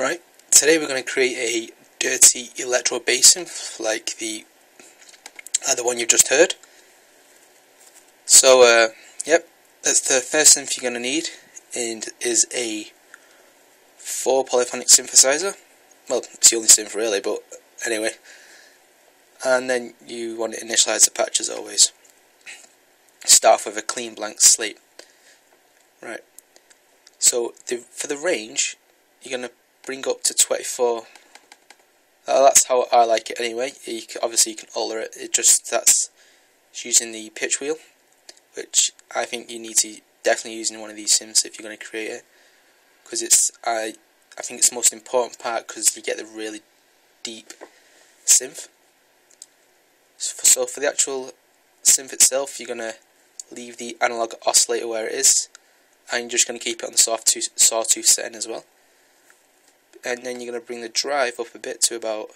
Right, today we're going to create a dirty electro bass synth like the one you've just heard. So, yep, that's the first synth you're going to need, and is a 4 polyphonic synthesizer. Well, it's the only synth really, but anyway. And then you want to initialize the patch as always. Start off with a clean blank slate. Right, so for the range, you're going to bring up to 24. That's how I like it anyway. Obviously you can alter it. That's using the pitch wheel, which I think you need to definitely use in one of these synths if you're going to create it, because I think it's the most important part, because you get the really deep synth. So for the actual synth itself, you're going to leave the analog oscillator where it is, and you're just going to keep it on the sawtooth setting as well. And then you're going to bring the drive up a bit to about,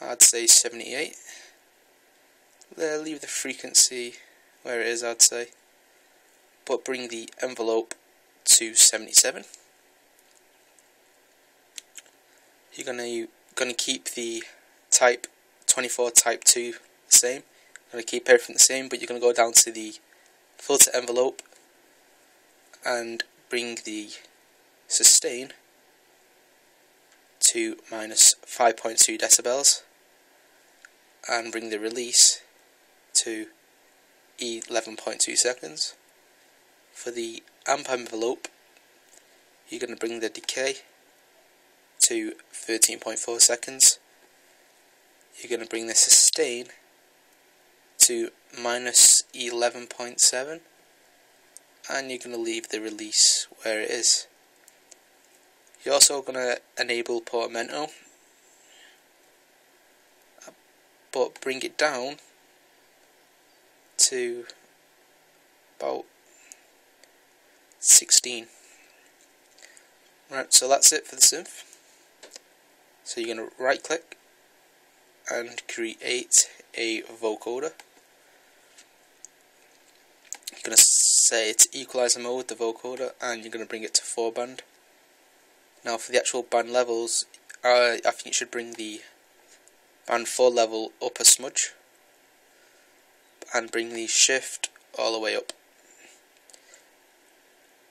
I'd say 78. Leave the frequency where it is, I'd say, but bring the envelope to 77. You're going to keep the type 24 type 2 the same. You're going to keep everything the same, but you're going to go down to the filter envelope and bring the sustain to minus 5.2 decibels, and bring the release to 11.2 seconds. For the amp envelope, you're going to bring the decay to 13.4 seconds. You're going to bring the sustain to minus 11.7, and you're going to leave the release where it is. You're also going to enable portamento, but bring it down to about 16. Right, so that's it for the synth. So you're going to right click and create a vocoder. You're going to say it's equalizer mode, the vocoder, and you're going to bring it to 4 band. Now for the actual band levels, I think you should bring the band 4 level up a smudge, and bring the shift all the way up.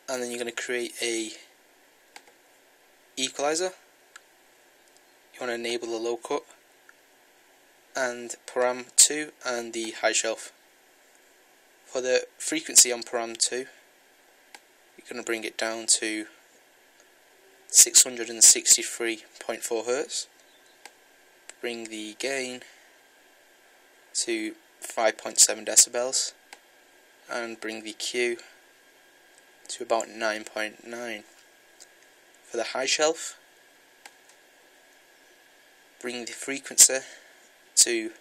And then you're going to create a equalizer. You want to enable the low cut, and param 2 and the high shelf. For the frequency on param 2, you're going to bring it down to 663.4 Hz. Bring the gain to 5.7 decibels, and bring the Q to about 9.9. For the high shelf, bring the frequency to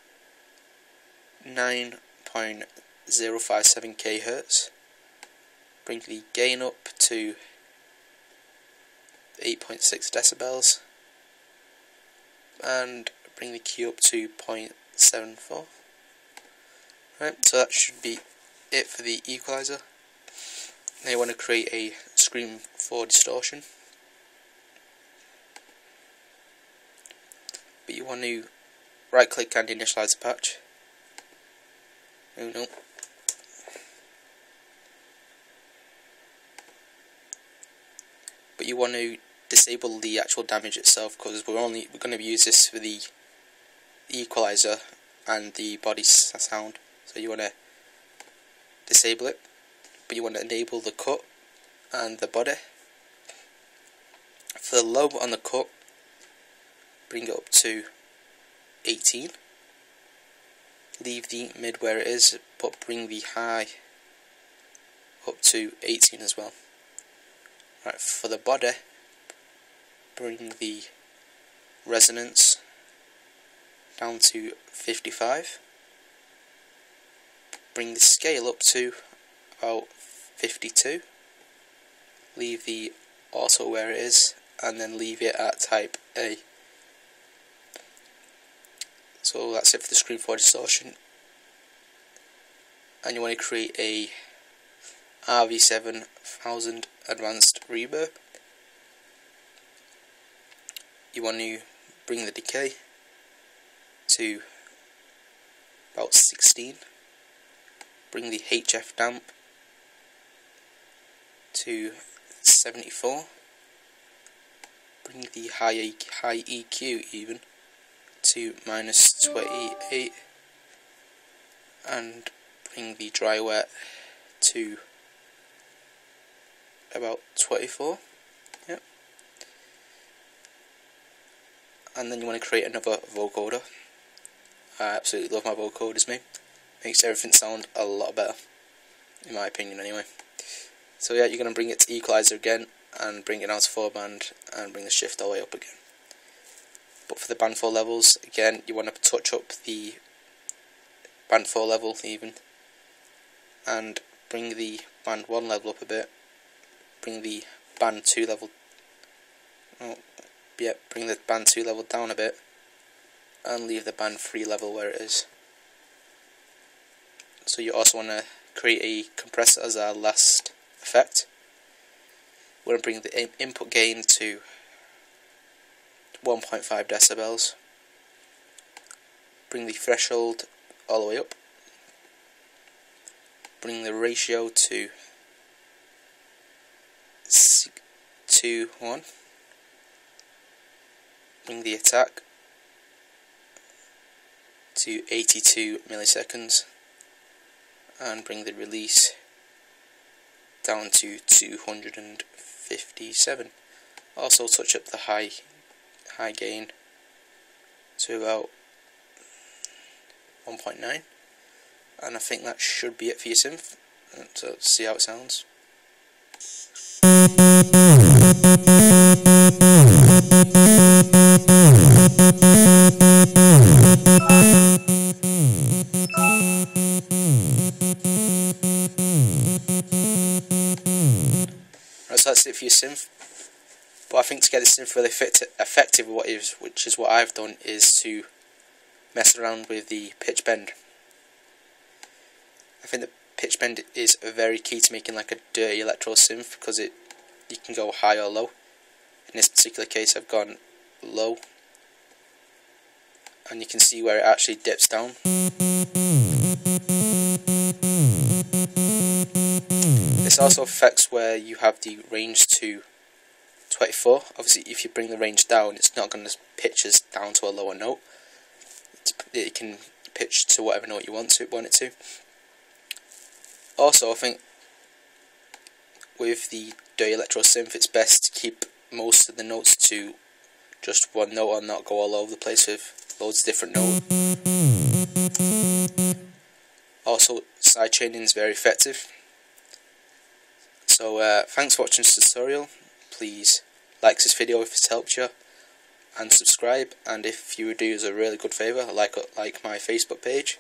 9.057 kHz. Bring the gain up to 8.6 decibels, and bring the Q up to 0.74. Right, so that should be it for the equalizer. Now you want to create a screen for distortion, but you want to right click and initialize the patch. Oh no. But you want to disable the actual damage itself, because we're going to use this for the equalizer and the body sound. So you want to disable it, but you want to enable the cut and the body. For the low on the cut, bring it up to 18. Leave the mid where it is, but bring the high up to 18 as well. Right, for the body, bring the resonance down to 55. Bring the scale up to about 52. Leave the auto where it is, and then leave it at type A. So that's it for the screen for distortion. And you want to create a RV7000 advanced reverb. you want to bring the decay to about 16, bring the HF damp to 74, bring the high EQ even to -28, and bring the dry wet to about 24. Yep. And then you want to create another vocoder. I absolutely love my vocoders, mate. Makes everything sound a lot better, in my opinion anyway. So yeah, you're going to bring it to equalizer again, and bring it down to 4 band, and bring the shift all the way up again. But for the band 4 levels, again, you want to touch up the band 4 level even, and bring the band 1 level up a bit, bring the band 2 level, bring the band 2 level down a bit, and leave the band 3 level where it is. So you also want to create a compressor as our last effect. We're going to bring the input gain to 1.5 decibels, bring the threshold all the way up, bring the ratio to 6:1, bring the attack to 82 milliseconds, and bring the release down to 257. Also touch up the high gain to about 1.9, and I think that should be it for your synth. So let's see how it sounds. Right, so that's it for your synth. But I think to get the synth really effective, which is what I've done, is to mess around with the pitch bend. I think the pitch bend is very key to making like a dirty electro synth, because you can go high or low. In this particular case, I've gone low, and you can see where it actually dips down. This also affects where you have the range to 24. Obviously, if you bring the range down, it's not going to pitch us down to a lower note. It can pitch to whatever note you want it to. Also, I think with the dirty electro synth, it's best to keep most of the notes to just one note and not go all over the place with loads of different notes. Also, sidechaining is very effective. So thanks for watching this tutorial. Please like this video if it's helped you, and subscribe, and if you would do us a really good favour, like my Facebook page.